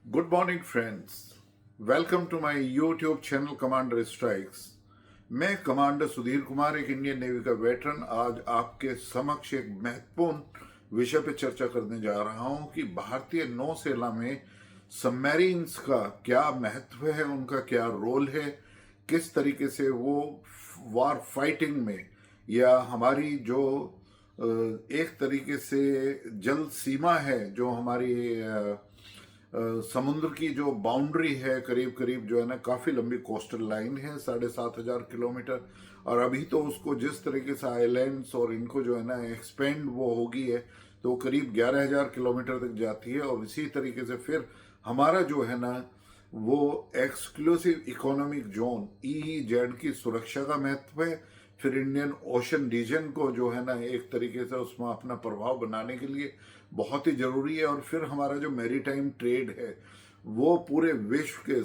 Good morning friends. Welcome to my YouTube channel commander strikes. मैं commander Sudhir Kumar, एक Indian navy का veteran, आज आपके समक्ष एक महत्वपूर्ण विषय पर चर्चा करने जा रहा हूं कि भारतीय नौसेना में सबमरीन्स का क्या महत्व है, उनका क्या रोल है, किस तरीके से वो वार फाइटिंग में या हमारी जो एक तरीके से जल सीमा है, जो हमारी समुद्र की जो बाउंड्री है, करीब करीब जो है ना काफ़ी लंबी कोस्टल लाइन है, 7,500 किलोमीटर। और अभी तो उसको जिस तरीके से आइलैंड्स और इनको जो है ना एक्सपेंड वो होगी है, तो वो करीब 11,000 किलोमीटर तक जाती है। और इसी तरीके से फिर हमारा जो है ना वो एक्सक्लूसिव इकोनॉमिक जोन EEZ की सुरक्षा का महत्व है। फिर इंडियन ओशन रीजन को जो है ना एक तरीके से उसमें अपना प्रभाव बनाने के लिए बहुत ही जरूरी है। और फिर हमारा जो मैरीटाइम ट्रेड है वो पूरे विश्व के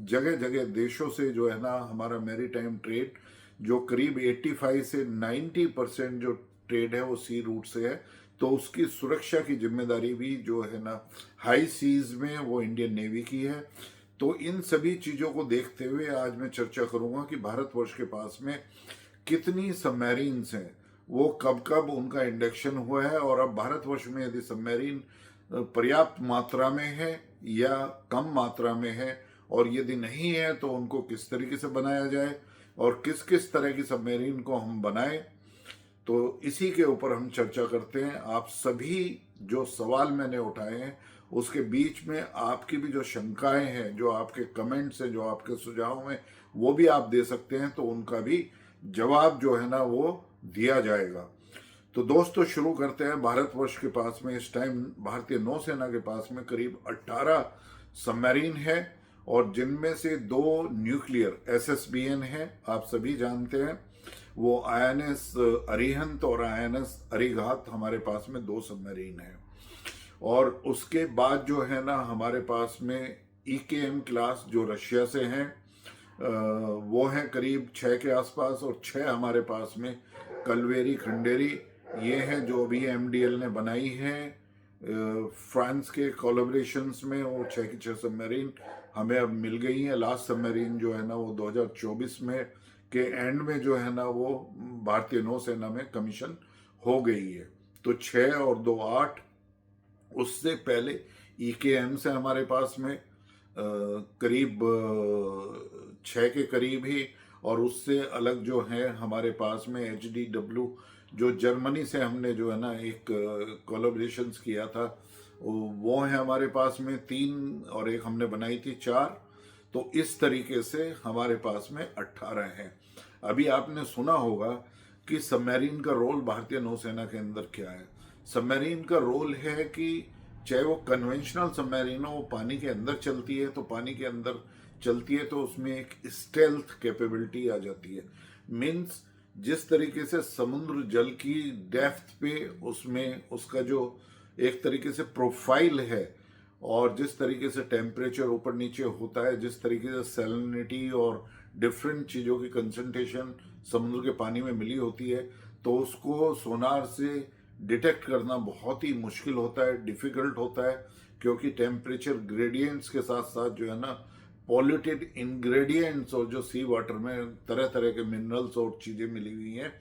जगह जगह देशों से जो है ना हमारा मैरीटाइम ट्रेड जो करीब 85 से 90% जो ट्रेड है वो सी रूट से है, तो उसकी सुरक्षा की जिम्मेदारी भी जो है ना हाई सीज में वो इंडियन नेवी की है। तो इन सभी चीज़ों को देखते हुए आज मैं चर्चा करूंगा कि भारतवर्ष के पास में कितनी सबमरीन्स हैं, वो कब कब उनका इंडक्शन हुआ है, और अब भारतवर्ष में यदि सबमरीन पर्याप्त मात्रा में है या कम मात्रा में है, और यदि नहीं है तो उनको किस तरीके से बनाया जाए और किस किस तरह की सबमरीन को हम बनाएं। तो इसी के ऊपर हम चर्चा करते हैं। आप सभी जो सवाल मैंने उठाए हैं उसके बीच में आपकी भी जो शंकाएं हैं, जो आपके कमेंट्स हैं, जो आपके सुझाव हैं, वो भी आप दे सकते हैं, तो उनका भी जवाब जो है ना वो दिया जाएगा। तो दोस्तों शुरू करते हैं। भारतवर्ष के पास में इस टाइम भारतीय नौसेना के पास में करीब 18 सबमरीन है, और जिनमें से 2 न्यूक्लियर SSBN है, आप सभी जानते हैं। वो INS अरिहंत और INS अरिघात हमारे पास में 2 सबमरीन है। और उसके बाद जो है ना हमारे पास में EKM क्लास जो रशिया से हैं, वो है करीब 6 के आसपास, और 6 हमारे पास में कलवेरी खंडेरी, ये हैं जो अभी MDL ने बनाई है फ्रांस के कोलैबोरेशंस में। वो 6 की 6 सबमरीन हमें अब मिल गई हैं। लास्ट सबमरीन जो है ना वो 2024 में के एंड में जो है ना वो भारतीय नौसेना में कमीशन हो गई है। तो 6 और 2 8। उससे पहले EKM से हमारे पास में करीब 6 के करीब ही, और उससे अलग जो है हमारे पास में HDW जो जर्मनी से हमने जो है ना एक कोलैबोरेशंस किया था, वो है हमारे पास में 3, और एक हमने बनाई थी 4। तो इस तरीके से हमारे पास में 18 हैं। अभी आपने सुना होगा कि सबमरीन का रोल भारतीय नौसेना के अंदर क्या है। सबमरीन का रोल है कि चाहे वो कन्वेंशनल सबमरीन हो, वो पानी के अंदर चलती है, तो पानी के अंदर चलती है तो उसमें एक स्टेल्थ कैपेबिलिटी आ जाती है। मीन्स जिस तरीके से समुद्र जल की डेप्थ पे उसमें उसका जो एक तरीके से प्रोफाइल है, और जिस तरीके से टेम्परेचर ऊपर नीचे होता है, जिस तरीके से सैलिनिटी और डिफरेंट चीज़ों की कंसंट्रेशन समुद्र के पानी में मिली होती है, तो उसको सोनार से डिटेक्ट करना बहुत ही मुश्किल होता है, डिफिकल्ट होता है, क्योंकि टेम्परेचर ग्रेडियंट्स के साथ साथ जो है ना पॉल्यूटेड इंग्रेडिएंट्स और जो सी वाटर में तरह तरह के मिनरल्स और चीज़ें मिली हुई हैं,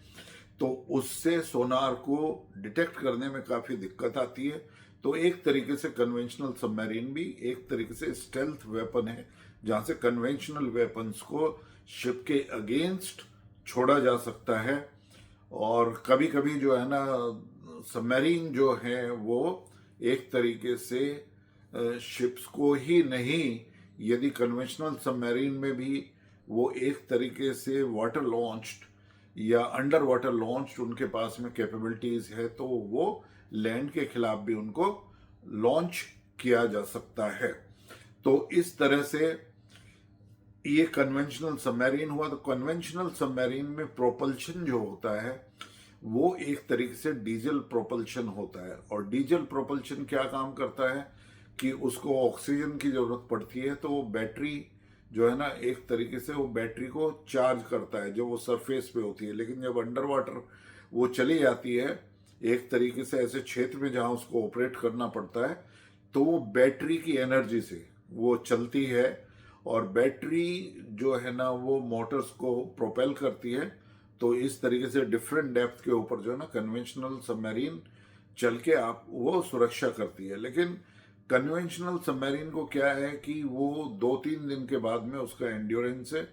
तो उससे सोनार को डिटेक्ट करने में काफ़ी दिक्कत आती है। तो एक तरीके से कन्वेंशनल सबमरीन भी एक तरीके से स्टेल्थ वेपन है, जहाँ से कन्वेंशनल वेपन्स को शिप के अगेंस्ट छोड़ा जा सकता है। और कभी कभी जो है ना सबमरीन जो है वो एक तरीके से शिप्स को ही नहीं, यदि कन्वेंशनल सबमरीन में भी वो एक तरीके से वाटर लॉन्च्ड या अंडर वाटर लॉन्च्ड उनके पास में कैपेबिलिटीज है, तो वो लैंड के खिलाफ भी उनको लॉन्च किया जा सकता है। तो इस तरह से ये कन्वेंशनल सबमरीन हुआ। तो कन्वेंशनल सबमरीन में प्रोपल्शन जो होता है वो एक तरीके से डीजल प्रोपल्शन होता है। और डीजल प्रोपल्शन क्या काम करता है कि उसको ऑक्सीजन की जरूरत पड़ती है, तो वो बैटरी जो है ना एक तरीके से वो बैटरी को चार्ज करता है, जो वो सरफेस पे होती है। लेकिन जब अंडर वाटर वो चली जाती है एक तरीके से ऐसे क्षेत्र में जहाँ उसको ऑपरेट करना पड़ता है, तो वो बैटरी की एनर्जी से वो चलती है, और बैटरी जो है ना वो मोटर्स को प्रोपेल करती है। तो इस तरीके से डिफरेंट डेप्थ के ऊपर जो है ना कन्वेंशनल सबमरीन चल के आप वो सुरक्षा करती है। लेकिन कन्वेंशनल सबमरीन को क्या है कि वो 2-3 दिन के बाद में उसका एंड्योरेंस है,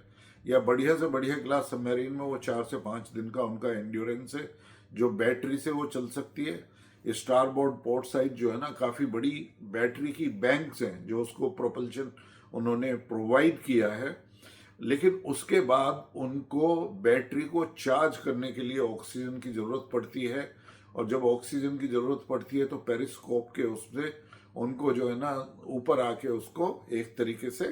या बढ़िया से बढ़िया क्लास सबमरीन में वो 4 से 5 दिन का उनका एंड्योरेंस है, जो बैटरी से वो चल सकती है। स्टारबोर्ड पोर्ट साइड जो है ना काफ़ी बड़ी बैटरी की बैंक्स हैं जो उसको प्रोपल्शन उन्होंने प्रोवाइड किया है। लेकिन उसके बाद उनको बैटरी को चार्ज करने के लिए ऑक्सीजन की ज़रूरत पड़ती है, और जब ऑक्सीजन की ज़रूरत पड़ती है तो पेरिस्कोप के उससे उनको जो है ना ऊपर आके उसको एक तरीके से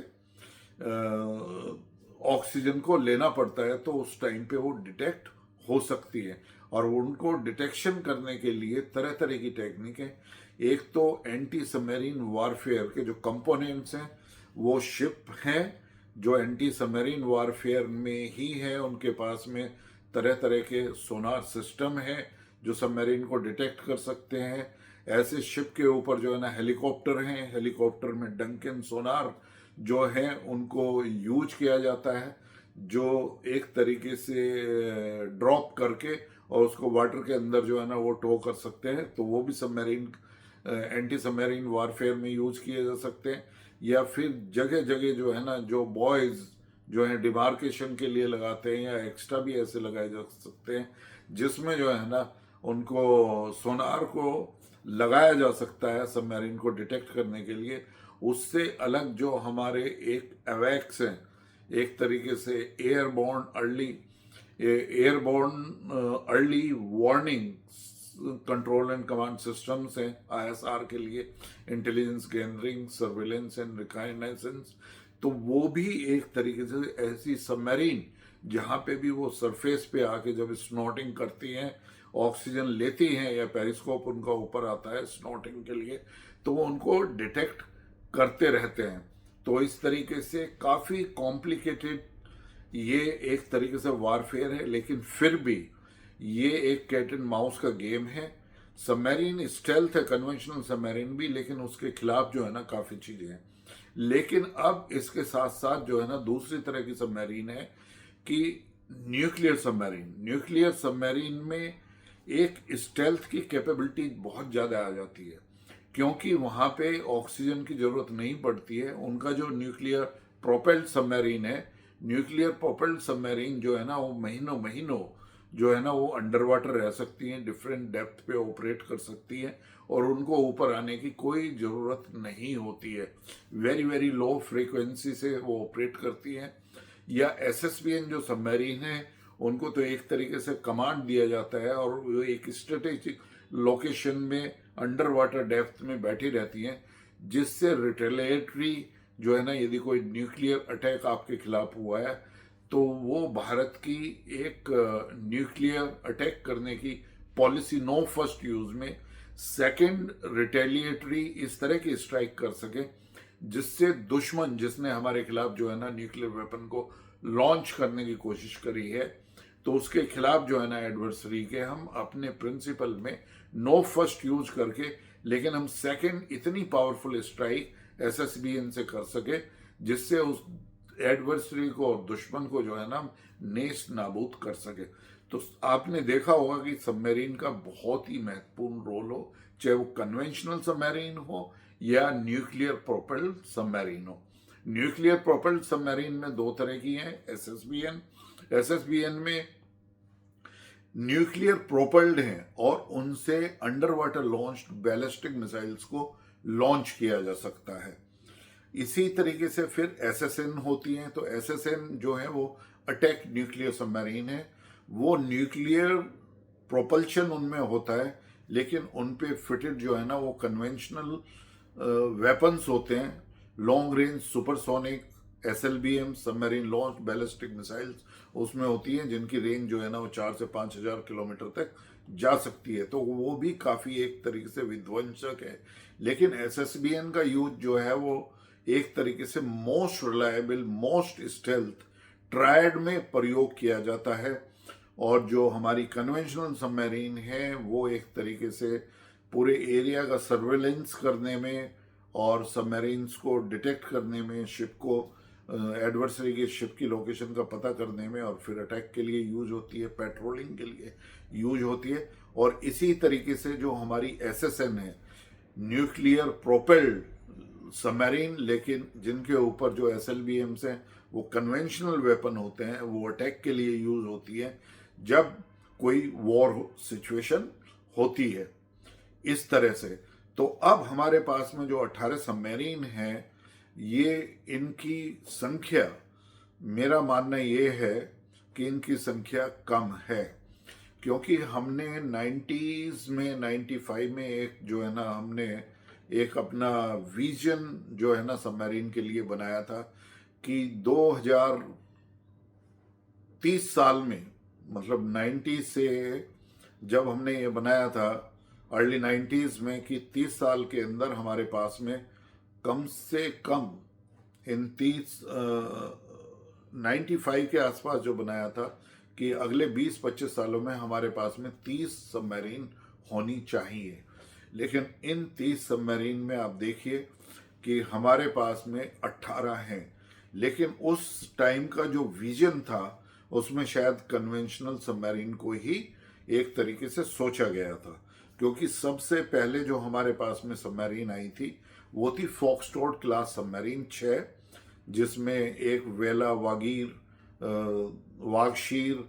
ऑक्सीजन को लेना पड़ता है, तो उस टाइम पे वो डिटेक्ट हो सकती है। और उनको डिटेक्शन करने के लिए तरह तरह की टेक्निक है। एक तो एंटी सबमरीन वारफेयर के जो कंपोनेंट्स हैं, वो शिप हैं जो एंटी सबमरीन वारफेयर में ही है, उनके पास में तरह तरह के सोनार सिस्टम है जो सबमरीन को डिटेक्ट कर सकते हैं। ऐसे शिप के ऊपर जो है ना हेलीकॉप्टर हैं, हेलीकॉप्टर में डंकन सोनार जो है उनको यूज किया जाता है, जो एक तरीके से ड्रॉप करके और उसको वाटर के अंदर जो है ना वो टो कर सकते हैं। तो वो भी सबमरीन एंटी सबमरीन वारफेयर में यूज किए जा सकते हैं। या फिर जगह जगह जो है ना जो बॉयज जो है डिमार्केशन के लिए लगाते हैं, या एक्स्ट्रा भी ऐसे लगाए जा सकते हैं जिसमें जो है ना उनको सोनार को लगाया जा सकता है सबमरीन को डिटेक्ट करने के लिए। उससे अलग जो हमारे एक अवैक्स हैं, एक तरीके से airborne early warning control and command systems हैं आईएसआर के लिए, इंटेलिजेंस गैदरिंग, सर्विलेंस एंड रिकॉग्नाइजेंस। तो वो भी एक तरीके से ऐसी सबमरीन जहाँ पे भी वो सरफेस पे आके जब स्नॉटिंग करती हैं, ऑक्सीजन लेती हैं, या पेरिस्कोप उनका ऊपर आता है स्नॉटिंग के लिए, तो वो उनको डिटेक्ट करते रहते हैं। तो इस तरीके से काफ़ी कॉम्प्लिकेटेड ये एक तरीके से वारफेयर है, लेकिन फिर भी ये एक कैट एंड माउस का गेम है। सबमरीन स्टेल्थ है, कन्वेंशनल सबमरीन भी, लेकिन उसके खिलाफ जो है ना काफ़ी चीज़ें हैं। लेकिन अब इसके साथ साथ जो है ना दूसरी तरह की सबमरीन है कि न्यूक्लियर सबमरीन। न्यूक्लियर सबमरीन में एक स्टेल्थ की कैपेबिलिटी बहुत ज़्यादा आ जाती है, क्योंकि वहाँ पे ऑक्सीजन की ज़रूरत नहीं पड़ती है। उनका जो न्यूक्लियर प्रोपेल्ड सबमरीन है, न्यूक्लियर प्रोपेल्ड सबमरीन जो है ना वो महीनों महीनों जो है ना वो अंडर वाटर रह सकती हैं, डिफरेंट डेप्थ पे ऑपरेट कर सकती हैं, और उनको ऊपर आने की कोई ज़रूरत नहीं होती है। वेरी वेरी लो फ्रीक्वेंसी से वो ऑपरेट करती हैं। या एसएसबीएन जो सबमरीन है, उनको तो एक तरीके से कमांड दिया जाता है और वो एक स्ट्रेटेजिक लोकेशन में अंडर वाटर डेप्थ में बैठी रहती हैं, जिससे रिटेलिएटरी जो है ना यदि कोई न्यूक्लियर अटैक आपके खिलाफ हुआ है तो वो भारत की एक न्यूक्लियर अटैक करने की पॉलिसी, नो फर्स्ट यूज में सेकंड रिटेलिएटरी इस तरह की स्ट्राइक कर सके, जिससे दुश्मन जिसने हमारे खिलाफ जो है ना न्यूक्लियर वेपन को लॉन्च करने की कोशिश करी है, तो उसके खिलाफ जो है ना एडवर्सरी के हम अपने प्रिंसिपल में नो फर्स्ट यूज करके, लेकिन हम सेकंड इतनी पावरफुल स्ट्राइक एसएसबीएन से कर सके, जिससे उस एडवर्सरी को और दुश्मन को जो है ना नेस्त नाबूद कर सके। तो आपने देखा होगा कि सबमरीन का बहुत ही महत्वपूर्ण रोल हो, चाहे वो कन्वेंशनल सबमरीन हो या न्यूक्लियर प्रोपेल्ड सबमरीन हो। न्यूक्लियर प्रोपेल्ड सबमरीन में दो तरह की हैं, एसएसबीएन में न्यूक्लियर प्रोपेल्ड हैं और उनसे under water launched ballistic missiles को लॉन्च किया जा सकता है। इसी तरीके से फिर एसएसएन होती हैं। तो एसएसएन जो है वो अटैक न्यूक्लियर सबमरीन है। वो न्यूक्लियर प्रोपल्शन उनमें होता है, लेकिन उन पे फिटेड जो है ना वो कन्वेंशनल वेपन्स होते हैं, long range supersonic SLBM submarine launch ballistic missiles उसमें होती हैं, जिनकी रेंज जो है ना वो 4 से 5,000 किलोमीटर तक जा सकती है। तो वो भी काफ़ी एक तरीके से विध्वंसक है। लेकिन एसएसबीएन का यूज जो है वो एक तरीके से most reliable, most stealth triad में प्रयोग किया जाता है। और जो हमारी कन्वेंशनल सबमरीन है वो एक तरीके से पूरे एरिया का सर्वेलेंस करने में और सबमरीन्स को डिटेक्ट करने में, शिप को एडवर्सरी के शिप की लोकेशन का पता करने में, और फिर अटैक के लिए यूज होती है, पेट्रोलिंग के लिए यूज होती है। और इसी तरीके से जो हमारी एसएसएन है, न्यूक्लियर प्रोपेल्ड सबमरीन, लेकिन जिनके ऊपर जो एसएलबीएम्स हैं वो कन्वेंशनल वेपन होते हैं, वो अटैक के लिए यूज होती है जब कोई वॉर सिचुएशन होती है। इस तरह से तो अब हमारे पास में जो 18 सबमरीन हैं, ये इनकी संख्या, मेरा मानना ये है कि इनकी संख्या कम है, क्योंकि हमने 90s में 95 में एक जो है ना, हमने एक अपना विजन जो है ना सबमरीन के लिए बनाया था कि 2030 साल में, मतलब 90 से जब हमने ये बनाया था अर्ली 90s में, कि 30 साल के अंदर हमारे पास में कम से कम इन 95 के आसपास जो बनाया था कि अगले 20-25 सालों में हमारे पास में 30 सबमरीन होनी चाहिए। लेकिन इन 30 सबमरीन में आप देखिए कि हमारे पास में 18 हैं। लेकिन उस टाइम का जो विजन था उसमें शायद कन्वेंशनल सबमरीन को ही एक तरीके से सोचा गया था, क्योंकि सबसे पहले जो हमारे पास में सबमरीन आई थी वो थी फॉक्सट्रोट क्लास सबमरीन 6, जिसमें एक वेला, वागीर, वागशीर,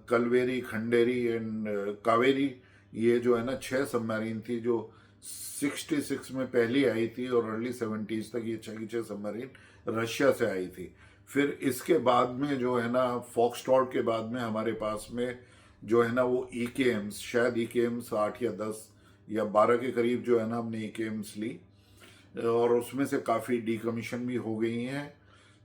कलवेरी, खंडेरी एंड कावेरी, ये जो है ना 6 सबमरीन थी जो 66 में पहली आई थी, और अर्ली 70s तक ये 6 सबमरीन रशिया से आई थी। फिर इसके बाद में जो है ना, फॉक्सट्रॉट के बाद में हमारे पास में जो है ना वो ईकेएम्स, शायद ईकेएम्स 8 या 10 या 12 के करीब जो है ना हमने ईकेएम्स ली, और उसमें से काफ़ी डीकमीशन भी हो गई हैं।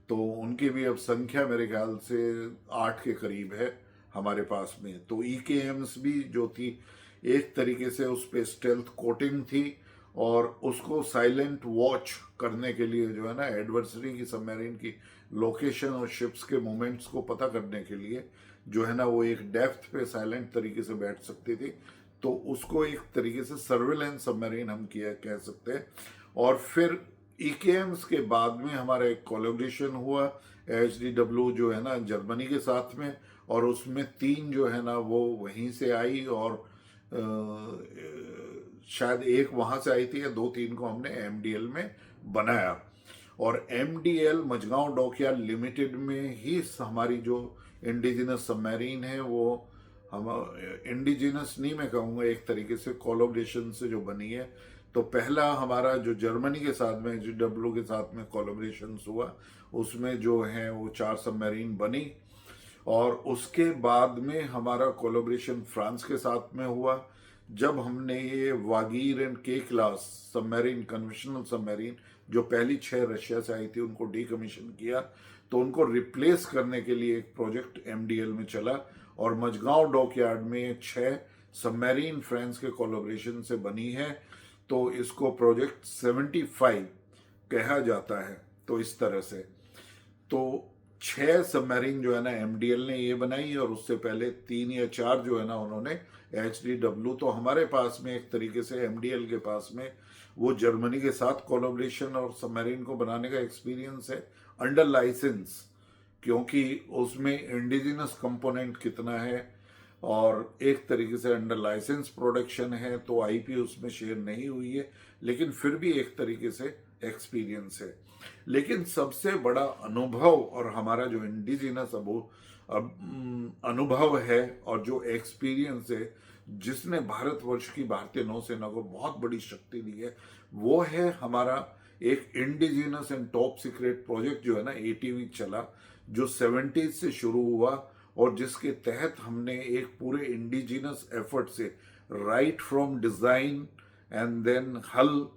तो उनकी भी अब संख्या मेरे ख्याल से 8 के करीब है हमारे पास में। तो ईकेएम्स भी जो थी एक तरीके से उस पर स्टेल्थ कोटिंग थी, और उसको साइलेंट वॉच करने के लिए जो है ना, एडवर्सरी की सबमरीन की लोकेशन और शिप्स के मूवमेंट्स को पता करने के लिए जो है ना, वो एक डेप्थ पे साइलेंट तरीके से बैठ सकती थी। तो उसको एक तरीके से सर्वेलेंस सबमरीन हम किया कह सकते हैं। और फिर ईकेएम्स के बाद में हमारा एक कोलैबोरेशन हुआ HDW जो है ना जर्मनी के साथ में, और उसमें 3 जो है ना वो वहीं से आई, और शायद एक वहां से आई थी, या 2-3 को हमने MDL में बनाया। और MDL मझगांव डॉकयार्ड लिमिटेड में ही हमारी जो इंडिजिनस सबमरीन है, वो हम इंडिजिनस नहीं मैं कहूँगा, एक तरीके से कोलैबोरेशन से जो बनी है। तो पहला हमारा जो जर्मनी के साथ में HDW के साथ में कोलैबोरेशन हुआ, उसमें जो है वो 4 सबमरीन बनी। और उसके बाद में हमारा कोलैबोरेशन फ्रांस के साथ में हुआ, जब हमने ये वागीर एंड के क्लास सबमरीन, कन्वेंशनल सबमरीन जो पहली 6 रशिया से आई थी, उनको डीकमीशन किया। तो उनको रिप्लेस करने के लिए एक प्रोजेक्ट MDL में चला, और मझगांव डॉकयार्ड में 6 सबमरीन फ्रांस के कोलैबोरेशन से बनी है। तो इसको प्रोजेक्ट 75 कहा जाता है। तो इस तरह से तो 6 सबमरीन जो है ना MDL ने ये बनाई, और उससे पहले 3 या 4 जो है ना उन्होंने HDW। तो हमारे पास में एक तरीके से MDL के पास में वो जर्मनी के साथ कोलैबोरेशन और सबमरीन को बनाने का एक्सपीरियंस है अंडर लाइसेंस, क्योंकि उसमें इंडिजिनस कंपोनेंट कितना है, और एक तरीके से अंडर लाइसेंस प्रोडक्शन है, तो IP उसमें शेयर नहीं हुई है, लेकिन फिर भी एक तरीके से एक्सपीरियंस है। लेकिन सबसे बड़ा अनुभव और हमारा जो इंडिजिनस अनुभव है और जो एक्सपीरियंस है, जिसने भारतवर्ष की भारतीय नौसेना को बहुत बड़ी शक्ति दी है, वो है हमारा एक indigenous and top secret project जो है ना ATV चला, जो 70s से शुरू हुआ, और जिसके तहत हमने एक पूरे इंडिजिनस एफर्ट से right from design and then hull,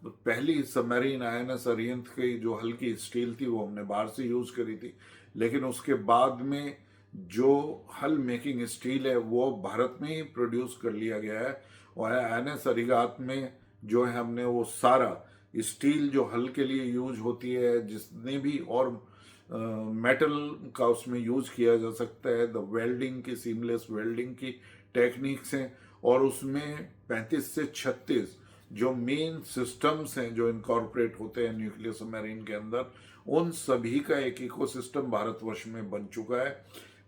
पहली सबमरीन INS अरिहंत की जो हल्की स्टील थी वो हमने बाहर से यूज करी थी, लेकिन उसके बाद में जो हल मेकिंग स्टील है वो भारत में ही प्रोड्यूस कर लिया गया है। और INS अरिहंत में जो है हमने वो सारा स्टील जो हल के लिए यूज होती है, जितने भी और मेटल का उसमें यूज किया जा सकता है, द वेल्डिंग की, सीमलेस वेल्डिंग की टेक्निक्स हैं, और उसमें 35 से 36 जो मेन सिस्टम्स हैं जो इनकॉर्पोरेट होते हैं न्यूक्लियर सबमरीन के अंदर, उन सभी का एक इकोसिस्टम भारतवर्ष में बन चुका है।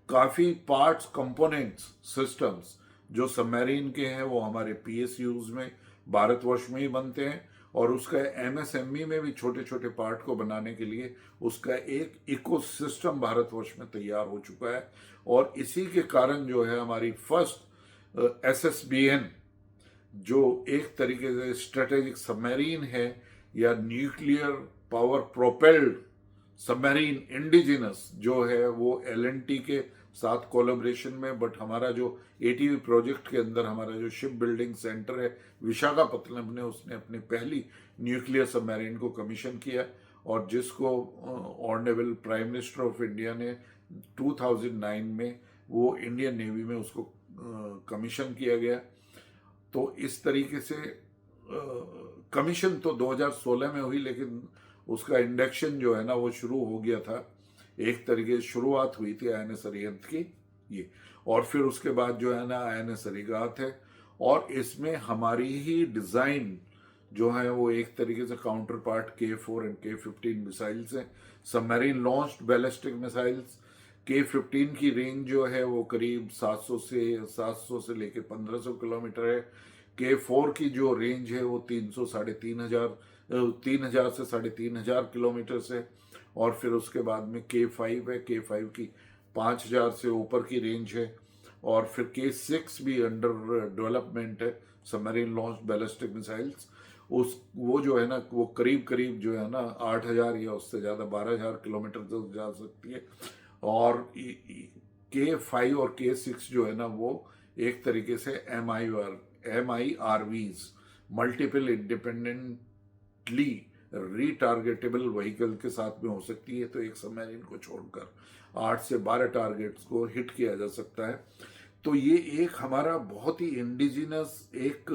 काफ़ी पार्ट्स, कंपोनेंट्स, सिस्टम्स जो सबमरीन के हैं वो हमारे पीएसयूज में भारतवर्ष में ही बनते हैं, और उसका एमएसएमई में भी छोटे छोटे पार्ट को बनाने के लिए उसका एक इकोसिस्टम भारतवर्ष में तैयार हो चुका है। और इसी के कारण जो है हमारी फर्स्ट एसएसबीएन, जो एक तरीके से स्ट्रेटेजिक सबमरीन है या nuclear power propelled submarine indigenous जो है, वो एलएनटी के साथ कोलैबोरेशन में, बट हमारा जो एटीवी प्रोजेक्ट के अंदर हमारा जो शिप बिल्डिंग सेंटर है विशाखापत्तनम ने, उसने अपनी पहली न्यूक्लियर सबमरीन को कमीशन किया, और जिसको honourable prime minister of India ने 2009 में वो इंडियन नेवी में उसको कमीशन किया गया। तो इस तरीके से कमीशन तो 2016 में हुई, लेकिन उसका इंडक्शन जो है ना वो शुरू हो गया था, एक तरीके से शुरुआत हुई थी आईएनएस अरिहंत की ये, और फिर उसके बाद जो है ना आईएनएस अरिहंत है। और इसमें हमारी ही डिज़ाइन जो है वो एक तरीके से counter part K4 and K15 missiles हैं, submarine launched ballistic missiles. K15 की रेंज जो है वो करीब 700 से लेके 1500 किलोमीटर है। K4 की जो रेंज है वो 3,000 से 3,500 किलोमीटर से। और फिर उसके बाद में K5 है, K5 की 5,000 से ऊपर की रेंज है। और फिर K6 भी अंडर डेवलपमेंट है, सबमरीन लॉन्च बैलिस्टिक मिसाइल्स। उस वो जो है ना वो करीब करीब जो है ना 8,000 या उससे ज़्यादा 12,000 किलोमीटर तक जा सकती है। और K5 और K6 जो है ना वो एक तरीके से MIRVs, मल्टीपल इंडिपेंडेंटली रीटारगेटेबल व्हीकल के साथ में हो सकती है। तो एक सबमरीन को छोड़कर 8 से 12 टारगेट्स को हिट किया जा सकता है। तो ये एक हमारा बहुत ही इंडिजिनस एक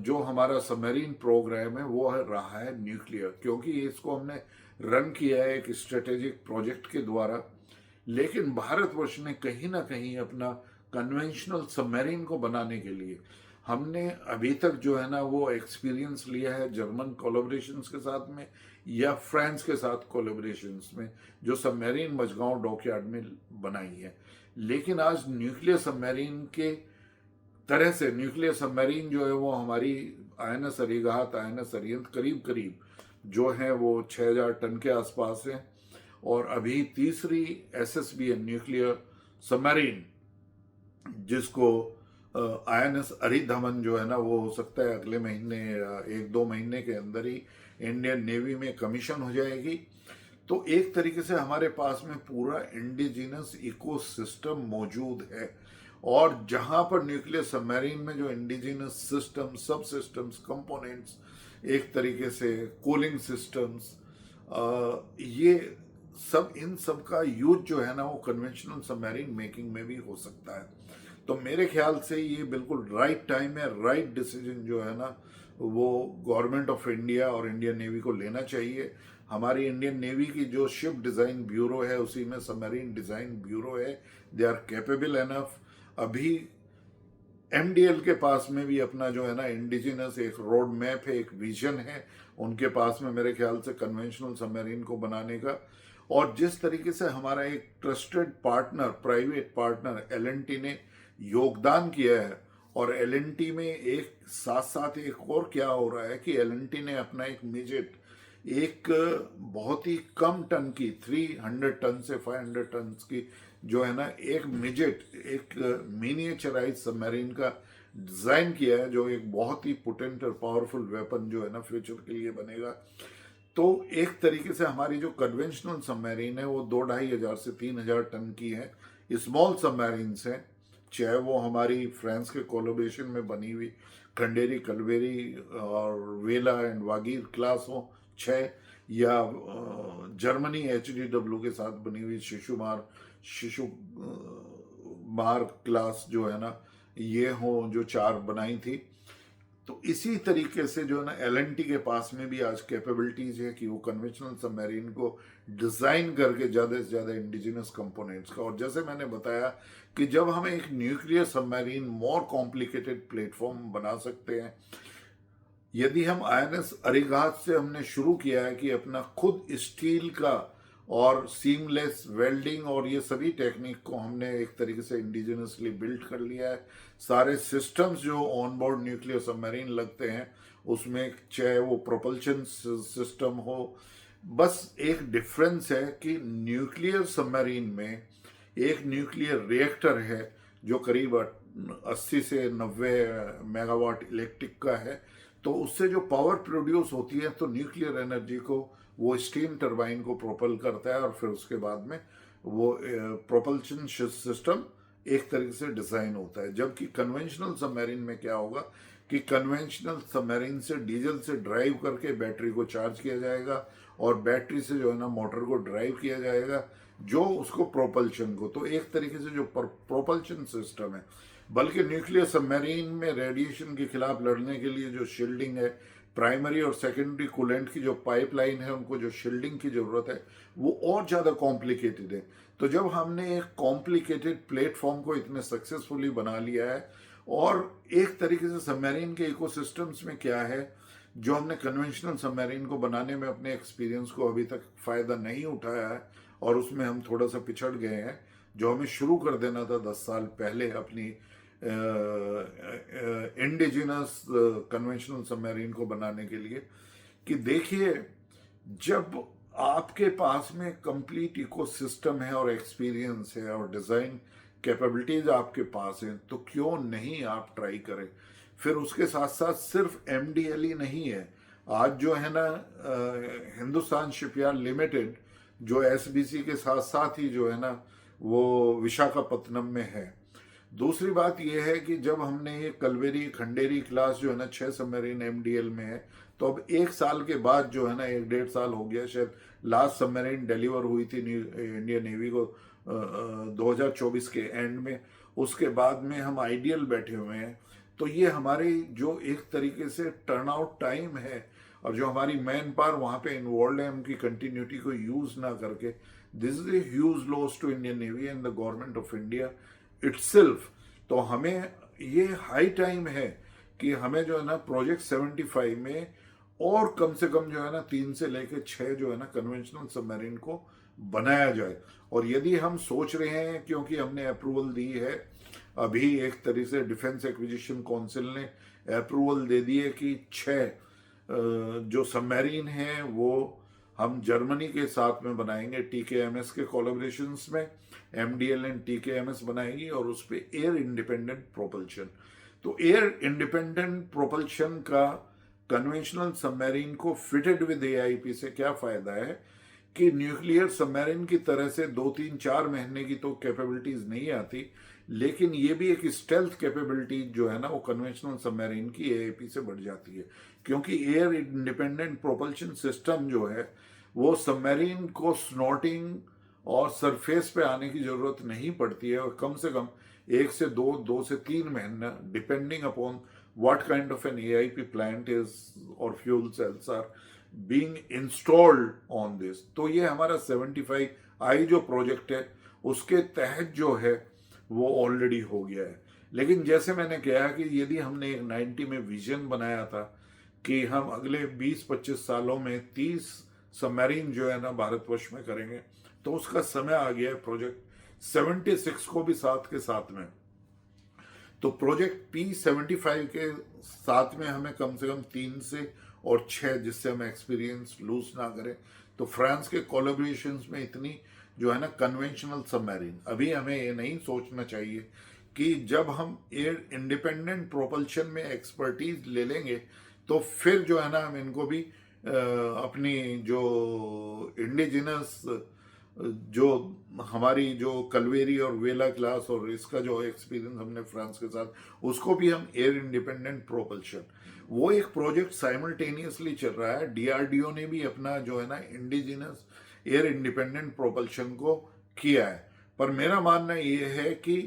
जो हमारा सबमरीन प्रोग्राम है वो रहा है न्यूक्लियर, क्योंकि इसको हमने रन किया है एक स्ट्रेटेजिक प्रोजेक्ट के द्वारा। लेकिन भारतवर्ष ने कहीं ना कहीं अपना कन्वेंशनल सबमरीन को बनाने के लिए हमने अभी तक जो है ना वो एक्सपीरियंस लिया है जर्मन कोलैबोरेशंस के साथ में या फ्रांस के साथ कोलैबोरेशंस में, जो सबमरीन मझगांव डॉकयार्ड में बनाई है। लेकिन आज न्यूक्लियर सबमरीन के तरह से न्यूक्लियर सबमरीन जो है वो हमारी आईएनएस अरिहंत, आईएनएस अरिहंत करीब करीब जो है वो 6,000 टन के आसपास है। और अभी तीसरी एसएसबीएन न्यूक्लियर सबमरीन जिसको आईएनएस अरिधमन जो है ना वो हो सकता है अगले महीने या 1-2 महीने के अंदर ही इंडियन नेवी में कमीशन हो जाएगी। तो एक तरीके से हमारे पास में पूरा इंडिजिनस इकोसिस्टम मौजूद है। और जहां पर न्यूक्लियर सबमरीन में जो इंडिजिनस सिस्टम, सब सिस्टम्स, कंपोनेंट्स, एक तरीके से कूलिंग सिस्टम्स, ये सब, इन सब का यूज जो है ना वो कन्वेंशनल सबमरीन मेकिंग में भी हो सकता है। तो मेरे ख्याल से ये बिल्कुल राइट टाइम है, राइट डिसीजन जो है ना वो गवर्नमेंट ऑफ इंडिया और इंडियन नेवी को लेना चाहिए। हमारी इंडियन नेवी की जो शिप डिज़ाइन ब्यूरो है उसी में सबमरीन डिज़ाइन ब्यूरो है, दे आर कैपेबल एनफ। अभी एमडीएल के पास में भी अपना जो है ना इंडिजिनस एक रोड मैप है, एक विजन है उनके पास में मेरे ख्याल से कन्वेंशनल सबमरीन को बनाने का। और जिस तरीके से हमारा एक trusted partner, private partner LNT ने योगदान किया है, और एलएनटी में एक साथ साथ एक और क्या हो रहा है कि एलएनटी ने अपना एक मिजेट, एक बहुत ही कम टन की 300 टन से 500 टन की जो है ना एक मिजेट, एक मिनिएचराइज सबमरीन का डिज़ाइन किया है, जो एक बहुत ही पोटेंट और पावरफुल वेपन जो है ना फ्यूचर के लिए बनेगा। तो एक तरीके से हमारी जो कन्वेंशनल सबमरीन है वो 2,500 से 3,000 टन की है, स्मॉल सबमरीन्स हैं, चाहे वो हमारी फ्रांस के कोलैबोरेशन में बनी हुई खंडेरी, कलवेरी और वेला एंड वागीर क्लास हो 6, या जर्मनी HDW के साथ बनी हुई शिशुमार क्लास जो है ना ये हो, जो 4 बनाई थी। तो इसी तरीके से जो है ना एलएनटी के पास में भी आज कैपेबिलिटीज है कि वो कन्वेंशनल सबमरीन को डिज़ाइन करके ज़्यादा से ज़्यादा इंडिजिनस कंपोनेंट्स का, और जैसे मैंने बताया कि जब हम एक nuclear submarine more complicated platform बना सकते हैं, यदि हम आईएनएस अरिघात से हमने शुरू किया है कि अपना खुद स्टील का और सीमलेस वेल्डिंग और ये सभी टेक्निक को हमने एक तरीके से इंडिजिनसली बिल्ड कर लिया है। सारे सिस्टम्स जो ऑन बोर्ड न्यूक्लियर सबमरीन लगते हैं उसमें, चाहे वो प्रोपल्शन सिस्टम हो, बस एक डिफरेंस है कि न्यूक्लियर सबमरीन में एक न्यूक्लियर रिएक्टर है जो करीब 80 से 90 मेगावाट इलेक्ट्रिक का है। तो उससे जो पावर प्रोड्यूस होती है तो न्यूक्लियर एनर्जी को वो स्टीम टरबाइन को प्रोपल करता है और फिर उसके बाद में वो प्रोपल्शन सिस्टम एक तरीके से डिजाइन होता है। जबकि कन्वेंशनल सबमरीन में क्या होगा कि कन्वेंशनल सबमरीन से डीजल से ड्राइव करके बैटरी को चार्ज किया जाएगा और बैटरी से जो है ना मोटर को ड्राइव किया जाएगा, जो उसको प्रोपल्शन को, तो एक तरीके से जो प्रोपल्शन सिस्टम है। बल्कि न्यूक्लियर सबमरीन में रेडिएशन के खिलाफ लड़ने के लिए जो शील्डिंग है, प्राइमरी और सेकेंडरी कूलेंट की जो पाइपलाइन है, उनको जो शील्डिंग की जरूरत है वो और ज़्यादा कॉम्प्लिकेटेड है। तो जब हमने एक कॉम्प्लिकेटेड प्लेटफॉर्म को इतने सक्सेसफुली बना लिया है, और एक तरीके से सबमरीन के इकोसिस्टम्स में क्या है जो हमने कन्वेंशनल सबमरीन को बनाने में अपने एक्सपीरियंस को अभी तक फ़ायदा नहीं उठाया है और उसमें हम थोड़ा सा पिछड़ गए हैं, जो हमें शुरू कर देना था 10 साल पहले अपनी इंडिजिनस कन्वेंशनल सबमरीन को बनाने के लिए। कि देखिए, जब आपके पास में कंप्लीट इकोसिस्टम है और एक्सपीरियंस है और डिज़ाइन कैपेबिलिटीज आपके पास हैं, तो क्यों नहीं आप ट्राई करें। फिर उसके साथ साथ सिर्फ एमडीएल ही नहीं है, आज जो है ना हिंदुस्तान शिपयार्ड लिमिटेड जो एसबीसी के साथ साथ ही जो है ना वो विशाखापत्तनम में है। दूसरी बात यह है कि जब हमने ये कलवेरी खंडेरी क्लास जो है ना 6 सबमरीन एमडीएल में है, तो अब 1 साल के बाद जो है ना 1-1.5 साल हो गया शायद लास्ट सबमरीन डिलीवर हुई थी इंडियन नेवी को 2024 के एंड में। उसके बाद में हम आइडियल बैठे हुए हैं। तो ये हमारी जो एक तरीके से टर्न आउट टाइम है और जो हमारी मैन पावर वहाँ पे इन्वॉल्व है, उनकी कंटिन्यूटी को यूज ना करके, this is a huge loss to Indian navy and the government of India itself. तो हमें ये हाई टाइम है कि हमें जो है ना प्रोजेक्ट 75 में और कम से कम जो है ना 3 से लेकर 6 जो है ना कन्वेंशनल सबमरीन को बनाया जाए। और यदि हम सोच रहे हैं, क्योंकि हमने अप्रूवल दी है, अभी एक तरीके से डिफेंस एक्विजिशन काउंसिल ने अप्रूवल दे दी है कि 6 जो सबमरीन हैं वो हम जर्मनी के साथ में बनाएंगे टीकेएमएस के कोलैबोरेशंस में। एमडीएल एंड टीकेएमएस बनाएगी और उस पर एयर इंडिपेंडेंट प्रोपल्शन। तो एयर इंडिपेंडेंट प्रोपल्शन का कन्वेंशनल सबमरीन को फिटेड विद एआईपी से क्या फायदा है कि न्यूक्लियर सबमरीन की तरह से 2-3-4 महीने की तो कैपेबिलिटीज नहीं आती, लेकिन ये भी एक स्टेल्थ कैपेबिलिटी जो है ना वो कन्वेंशनल सबमरीन की एआईपी से बढ़ जाती है। क्योंकि एयर इंडिपेंडेंट प्रोपल्शन सिस्टम जो है वो सबमरीन को स्नॉटिंग और सरफेस पे आने की जरूरत नहीं पड़ती है, और कम से कम 1 से 2 से 3 महीना depending upon what kind of an AIP plant is or fuel cells are being installed on this। तो ये हमारा 75I जो प्रोजेक्ट है उसके तहत जो है वो ऑलरेडी हो गया है। लेकिन जैसे मैंने कहा कि यदि हमने एक 90 में विजन बनाया था कि हम अगले 20-25 सालों में 30 सबमरीन जो है ना भारतवर्ष में करेंगे, तो उसका समय आ गया है प्रोजेक्ट 76 को भी साथ के साथ में। तो प्रोजेक्ट P75 के साथ में हमें कम से कम 3 से और 6, जिससे हम एक्सपीरियंस लूज ना करें। तो फ्रांस के कोलैबोरेशंस में इतनी जो है ना कन्वेंशनल सबमरीन, अभी हमें ये नहीं सोचना चाहिए कि जब हम एयर इंडिपेंडेंट प्रोपल्शन में एक्सपर्टीज ले लेंगे तो फिर जो है ना हम इनको भी अपनी जो इंडिजिनस जो हमारी जो कलवेरी और वेला क्लास और इसका जो एक्सपीरियंस हमने फ्रांस के साथ, उसको भी हम एयर इंडिपेंडेंट प्रोपल्शन, वो एक प्रोजेक्ट साइमल्टेनियसली चल रहा है। डीआरडीओ ने भी अपना जो है ना इंडिजिनस एयर इंडिपेंडेंट प्रोपल्शन को किया है। पर मेरा मानना ये है कि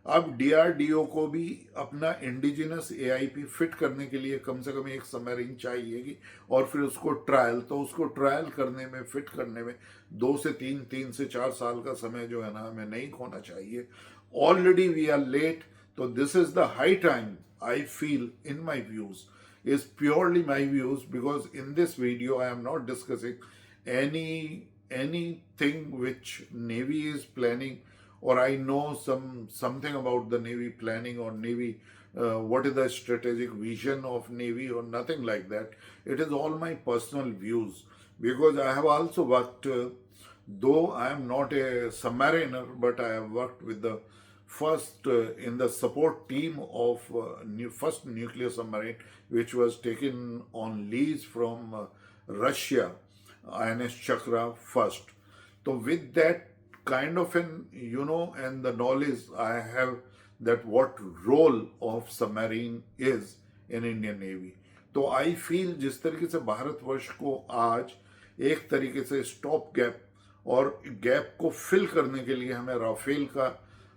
अब डीआरडीओ को भी अपना इंडिजिनस एआईपी फिट करने के लिए कम से कम एक सबमरीन चाहिएगी, और फिर उसको ट्रायल करने में, फिट करने में 2 से 3 से 4 साल का समय जो है ना हमें नहीं खोना चाहिए। Already we are late. तो this is the high time I feel in my views is purely my views, because in this video I am not discussing anything which Navy is planning, or I know something about the Navy planning, or Navy what is the strategic vision of Navy, or nothing like that. It is all my personal views, because I have also worked, though I am not a submariner, but I have worked with the first in the support team of first nuclear submarine, which was taken on lease from Russia, INS Chakra first. So with that kind of an, and the knowledge I have, that what role of submarine is in Indian Navy. तो I feel जिस तरीके से भारतवर्ष को आज एक तरीके से stop gap, और गैप को फिल करने के लिए हमें राफेल का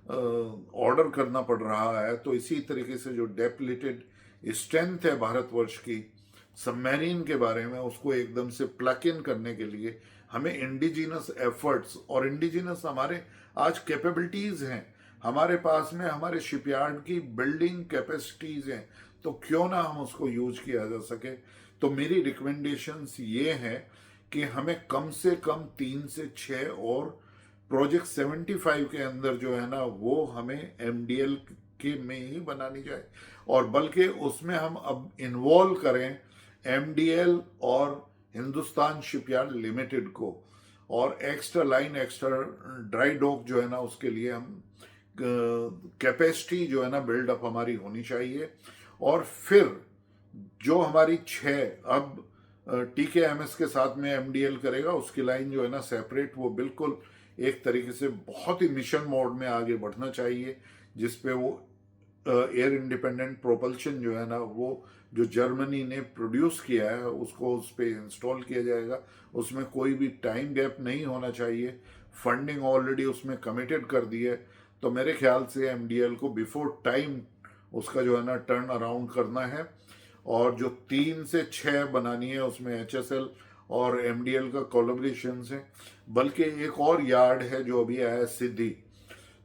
ऑर्डर करना पड़ रहा है, तो इसी तरीके से जो डेप्लीटेड स्ट्रेंथ है भारतवर्ष की सबमरीन के बारे में, उसको एकदम से प्लग इन करने के लिए हमें इंडिजिनस एफर्ट्स, और इंडिजिनस हमारे आज कैपेबिलिटीज हैं हमारे पास में, हमारे शिपयार्ड की बिल्डिंग कैपेसिटीज हैं, तो क्यों ना हम उसको यूज किया जा सके। तो मेरी रिकमेंडेशंस ये हैं कि हमें कम से कम 3 से 6 और प्रोजेक्ट 75 के अंदर जो है ना, वो हमें एमडीएल के में ही बनानी जाए, और बल्कि उसमें हम अब इन्वॉल्व करें एमडीएल और हिंदुस्तान शिपयार्ड लिमिटेड को, और extra line, extra dry dock जो है ना, उसके लिए हम कैपेसिटी जो है ना बिल्डअप हमारी होनी चाहिए। और फिर जो हमारी 6 अब टीकेएमएस के साथ में एमडीएल करेगा, उसकी लाइन जो है ना सेपरेट, वो बिल्कुल एक तरीके से बहुत ही मिशन मोड में आगे बढ़ना चाहिए, जिसपे वो एयर इंडिपेंडेंट प्रोपल्शन जो है ना, वो जो जर्मनी ने प्रोड्यूस किया है उसको उस पर इंस्टॉल किया जाएगा। उसमें कोई भी टाइम गैप नहीं होना चाहिए, फंडिंग ऑलरेडी उसमें कमिटेड कर दी है, तो मेरे ख्याल से एमडीएल को बिफोर टाइम उसका जो है ना टर्न अराउंड करना है। और जो 3 से 6 बनानी है, उसमें एचएसएल और एमडीएल का कोलैबोरेशन है। बल्कि एक और यार्ड है जो अभी आया है, सिद्धि,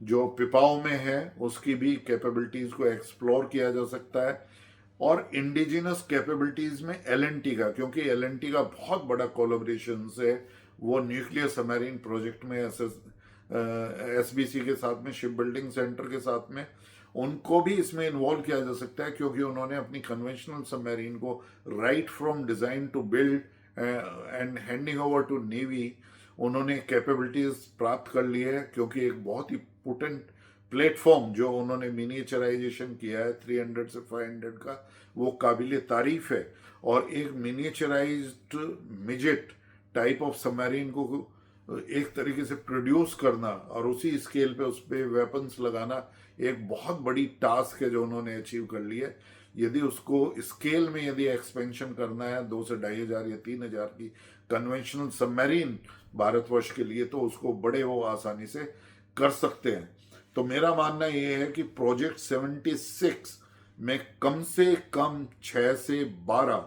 जो पिपाओ में है, उसकी भी कैपेबिलिटीज को एक्सप्लोर किया जा सकता है। और इंडिजिनस कैपेबिलिटीज में एलएनटी का, क्योंकि एलएनटी का बहुत बड़ा कोलैबोरेशन है, वो न्यूक्लियर सबमरीन प्रोजेक्ट में एसबीसी के साथ में, शिप बिल्डिंग सेंटर के साथ में, उनको भी इसमें इन्वॉल्व किया जा सकता है, क्योंकि उन्होंने अपनी कन्वेंशनल सबमरीन को right from design to build and handing over to navy, उन्होंने कैपेबिलिटीज प्राप्त कर ली है। क्योंकि एक बहुत ही पोटेंट प्लेटफॉर्म जो उन्होंने मिनिएचराइजेशन किया है 300 से 500 का, वो काबिल तारीफ है। और एक मिनिएचराइज्ड मिजेट टाइप ऑफ सबमरीन को एक तरीके से प्रोड्यूस करना और उसी स्केल पे उस पर वेपन्स लगाना एक बहुत बड़ी टास्क है जो उन्होंने अचीव कर ली है। यदि उसको स्केल में यदि एक्सपेंशन करना है 2 से 2,500 या 3,000 की कन्वेंशनल सबमरीन भारतवर्ष के लिए, तो उसको बड़े वो आसानी से कर सकते हैं। तो मेरा मानना ये है कि प्रोजेक्ट 76 में कम से कम 6 से 12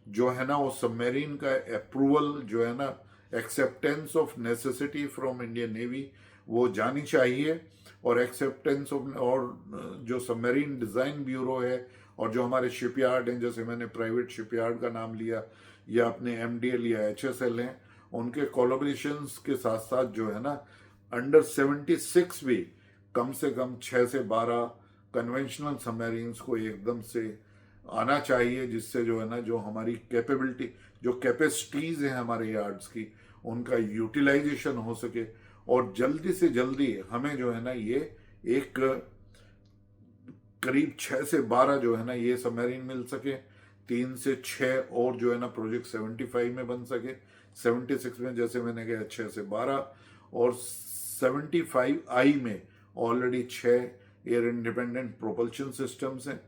जो है ना, वो सबमरीन का अप्रूवल जो है ना, acceptance of necessity from Indian navy, वो जानी चाहिए। और एक्सेप्टेंस ऑफ, और जो सबमरीन डिज़ाइन ब्यूरो है, और जो हमारे शिपयार्ड हैं, जैसे मैंने प्राइवेट शिपयार्ड का नाम लिया, या अपने एमडीएल या एचएसएल हैं, उनके कोलैबोरेशंस के साथ साथ जो है ना, अंडर 76 भी कम से कम 6 से 12 कन्वेंशनल सबमरीन्स को एकदम से आना चाहिए, जिससे जो है ना, जो हमारी कैपेबिलिटी, जो कैपेसिटीज हैं हमारे यार्ड्स की, उनका यूटिलाइजेशन हो सके, और जल्दी से जल्दी हमें जो है ना, ये एक करीब 6 से 12 जो है ना, ये सबमरीन मिल सके। 3 से 6 और जो है ना, प्रोजेक्ट 75 में बन सके। 76 में जैसे मैंने कहा 6 से 12, और 75I में already 6 air independent propulsion systems हैं।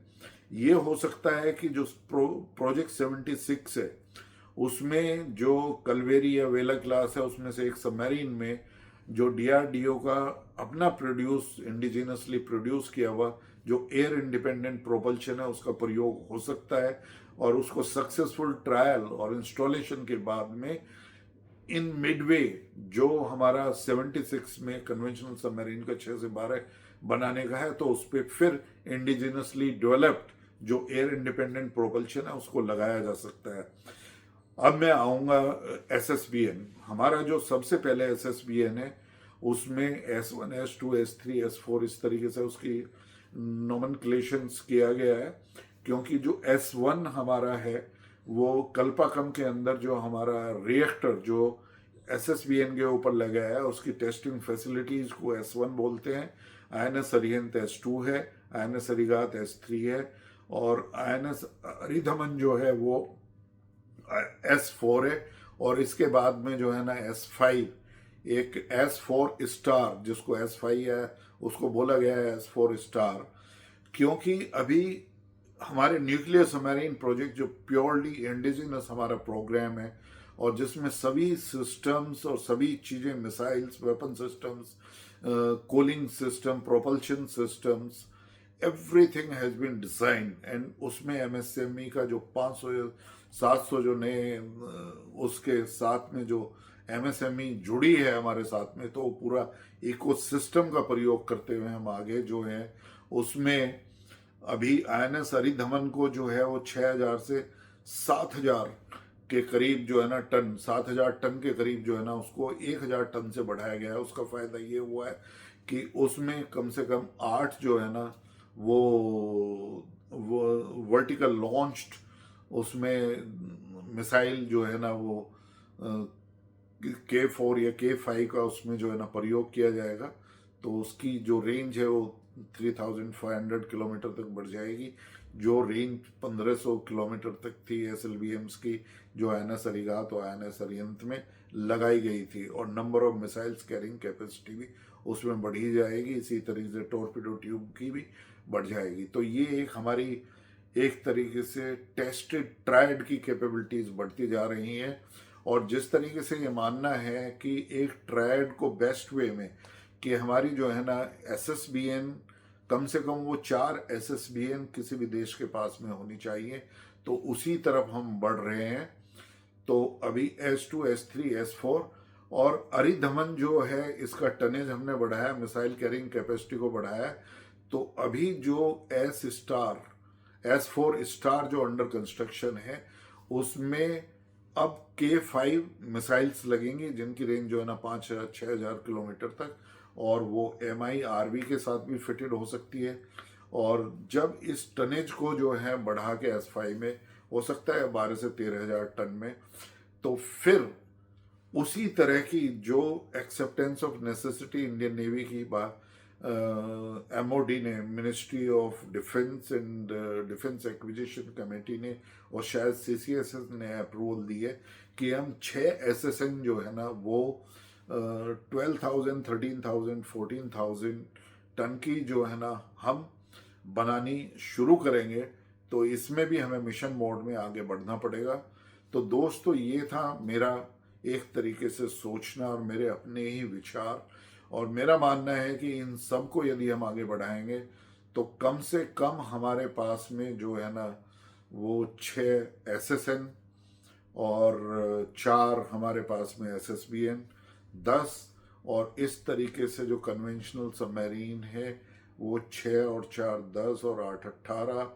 ये हो सकता है कि जो प्रोजेक्ट 76 है, उसमें जो कलवेरी या वेला क्लास है, उसमें से एक सबमरीन में जो डीआरडीओ का अपना प्रोड्यूस, इंडिजिनसली प्रोड्यूस किया हुआ जो एयर इंडिपेंडेंट प्रोपल्शन है, उसका प्रयोग हो सकता है। और उसको सक्सेसफुल ट्रायल और इंस्टॉलेशन के बाद में इन मिडवे जो हमारा 76 में कन्वेंशनल सबमरीन का 6 से 12 बनाने का है, तो उस पर फिर इंडिजिनसली डेवलप्ड जो एयर इंडिपेंडेंट प्रोपल्शन है उसको लगाया जा सकता है। अब मैं आऊँगा SSBN। हमारा जो सबसे पहले SSBN है उसमें S1 S2 S3 S4 इस तरीके से उसकी नोमेनक्लेशंस किया गया है, क्योंकि जो S1 हमारा है वो कल्पाकम के अंदर जो हमारा रिएक्टर जो SSBN के ऊपर लगा है उसकी टेस्टिंग फैसिलिटीज को S1 बोलते हैं। INS अरिहंत S2 है, INS अरिगात S3 है, और INS अरिधमन जो है वो S4 है। और इसके बाद में जो है ना S5, एक S4 स्टार जिसको S5 है उसको बोला गया है S4 स्टार, क्योंकि अभी हमारे न्यूक्लियर सबमरीन प्रोजेक्ट जो प्योरली इंडिजिनस हमारा प्रोग्राम है और जिसमें सभी सिस्टम्स और सभी चीज़ें, missiles, weapon systems, cooling system, propulsion systems, everything has been design, and उसमें MSME का जो 500-700 जो नए उसके साथ में जो MSME जुड़ी है हमारे साथ में, तो पूरा इकोसिस्टम का प्रयोग करते हुए हम आगे जो है उसमें अभी INS अरिधमन को जो है वो 6,000 से 7,000 के करीब जो है ना टन, 7,000 टन के करीब जो है ना उसको 1,000 टन से बढ़ाया गया है। उसका फायदा ये हुआ है कि उसमें कम से कम 8 जो है ना वो वर्टिकल लॉन्च्ड उसमें मिसाइल जो है ना वो K4 या K5 का उसमें जो है ना प्रयोग किया जाएगा, तो उसकी जो रेंज है वो 3,500 किलोमीटर तक बढ़ जाएगी। जो रेंज 1,500 किलोमीटर तक थी SLBMs की, जो INS अरिगात और INS अरिहंत में लगाई गई थी, और number of missiles carrying capacity भी उसमें बढ़ी जाएगी। इसी तरीके से टॉर्पीडो ट्यूब की भी बढ़ जाएगी। तो ये एक हमारी एक तरीके से टेस्टेड ट्राइड की कैपेबिलिटीज बढ़ती जा रही हैं। और जिस तरीके से ये मानना है कि एक ट्राइड को बेस्ट वे में कि हमारी जो है ना SSBN कम से कम वो 4 SSBN किसी भी देश के पास में होनी चाहिए, तो उसी तरफ हम बढ़ रहे हैं। तो अभी S2 S3 S4 और अरिधमन जो है इसका टनेज हमने बढ़ाया, मिसाइल कैरिंग कैपेसिटी को बढ़ाया। तो अभी जो S4 स्टार जो अंडर कंस्ट्रक्शन है उसमें अब K5 मिसाइल्स लगेंगी जिनकी रेंज जो है ना 5,000-6,000 किलोमीटर तक, और वो MIRV के साथ भी फिटेड हो सकती है। और जब इस टनेज को जो है बढ़ा के S5 में हो सकता है 12 से 13,000 टन में, तो फिर उसी तरह की जो acceptance of necessity Indian navy की बात MOD ने, ministry of defence and defence acquisition committee ने, और शायद CCSS ने अप्रूवल दी है कि हम 6 SSN जो है ना वो 12,000, 13,000, 14,000 टन की जो है ना हम बनानी शुरू करेंगे। तो इसमें भी हमें मिशन मोड में आगे बढ़ना पड़ेगा। तो दोस्तों ये था मेरा एक तरीके से सोचना और मेरे अपने ही विचार, और मेरा मानना है कि इन सब को यदि हम आगे बढ़ाएंगे तो कम से कम हमारे पास में जो है ना वो 6 SSN और 4 हमारे पास में SSBN, 10, और इस तरीके से जो कन्वेंशनल सबमरीन है वो 6 और 4 10 और 8 18,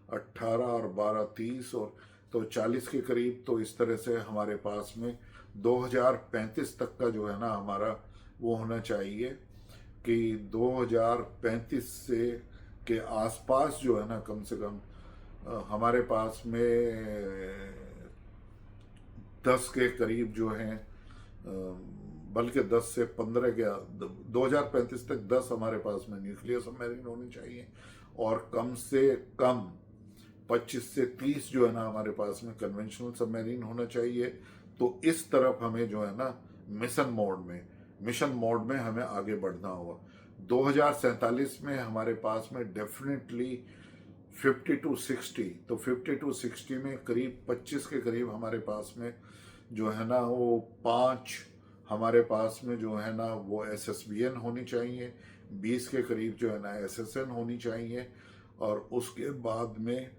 18 और 12 30, और तो 40 के करीब। तो इस तरह से हमारे पास में 2035 तक का जो है ना हमारा वो होना चाहिए कि 2035 से के आसपास जो है ना कम से कम हमारे पास में 10 के करीब जो हैं, बल्कि 10 से 15 के 2035 तक 10 हमारे पास में न्यूक्लियर सबमरीन होने चाहिए, और कम से कम 25 से 30 जो है ना हमारे पास में कन्वेंशनल सबमरीन होना चाहिए। तो इस तरफ हमें जो है ना मिशन मोड में हमें आगे बढ़ना होगा। 2047 में हमारे पास में डेफिनेटली 50 to 60, तो 50 to 60 में करीब 25 के करीब हमारे पास में जो है ना वो 5 हमारे पास में जो है ना वो SSBN होनी चाहिए, 20 के करीब जो है ना SSN होनी चाहिए, और उसके बाद में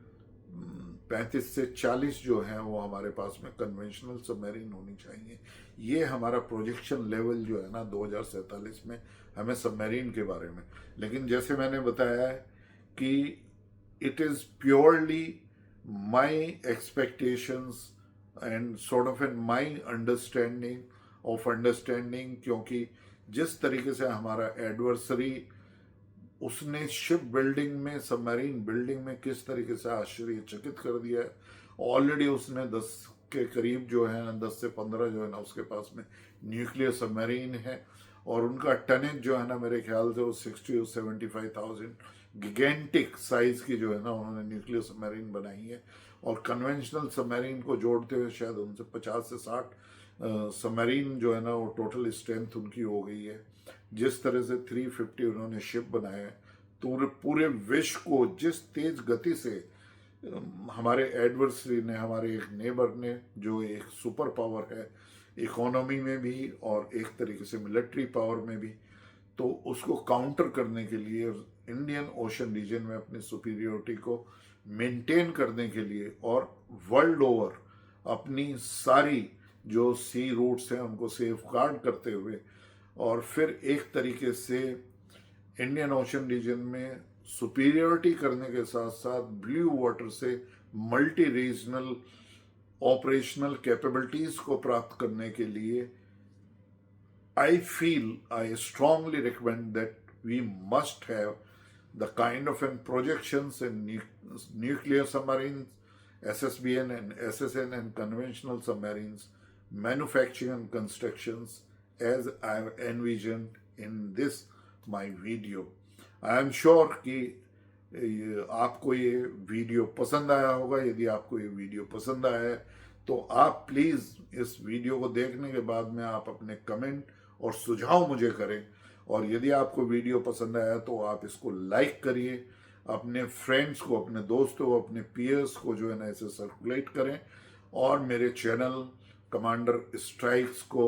35 से 40 जो है वो हमारे पास में कन्वेंशनल सबमरीन होनी चाहिए। ये हमारा प्रोजेक्शन लेवल जो है ना 2047 में हमें सबमरीन के बारे में। लेकिन जैसे मैंने बताया है कि it is purely my expectations and sort of in my understanding, क्योंकि जिस तरीके से हमारा एडवर्सरी उसने शिप बिल्डिंग में, सबमरीन बिल्डिंग में किस तरीके से आश्चर्यचकित कर दिया है। ऑलरेडी उसने 10 के करीब जो है ना, 10 से 15 जो है ना उसके पास में न्यूक्लियर सबमरीन है, और उनका टनेज जो है ना मेरे ख्याल से वो 60 और 75,000 गिगेंटिक साइज की जो है ना उन्होंने न्यूक्लियर सबमरीन बनाई है। और कन्वेंशनल सबमरीन को जोड़ते हुए शायद उनसे 50 से 60 सबमरीन जो है ना वो टोटल स्ट्रेंथ उनकी हो गई है। जिस तरह से 350 उन्होंने शिप बनाए हैं, तो पूरे विश्व को जिस तेज गति से हमारे एडवर्सरी ने, हमारे एक नेबर ने, जो एक सुपर पावर है इकोनॉमी में भी और एक तरीके से मिलिट्री पावर में भी, तो उसको काउंटर करने के लिए इंडियन ओशन रीजन में अपनी सुपीरियोरिटी को मेंटेन करने के लिए और वर्ल्ड ओवर अपनी सारी जो सी रूट्स हैं उनको सेफ गार्ड करते हुए, और फिर एक तरीके से इंडियन ओशन रीजन में सुपीरियोरिटी करने के साथ साथ ब्लू वाटर से मल्टी रीजनल ऑपरेशनल कैपेबिलिटीज को प्राप्त करने के लिए I strongly recommend that we must have the kind of projections in nuclear submarines, SSBN and SSN, and conventional submarines, manufacturing and constructions as I have envisioned in this my video. I am sure कि आपको ये video पसंद आया होगा। यदि आपको ये video पसंद आया है तो आप प्लीज़ इस वीडियो को देखने के बाद में आप अपने कमेंट और सुझाव मुझे करें, और यदि आपको वीडियो पसंद आया तो आप इसको लाइक करिए, अपने फ्रेंड्स को, अपने दोस्तों को, अपने पीयर्स को जो है ना इसे सर्कुलेट करें, और मेरे चैनल कमांडर स्ट्राइक्स को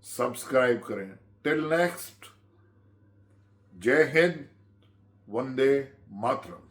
सब्सक्राइब करें। टिल नेक्स्ट, जय हिंद, वंदे मातरम।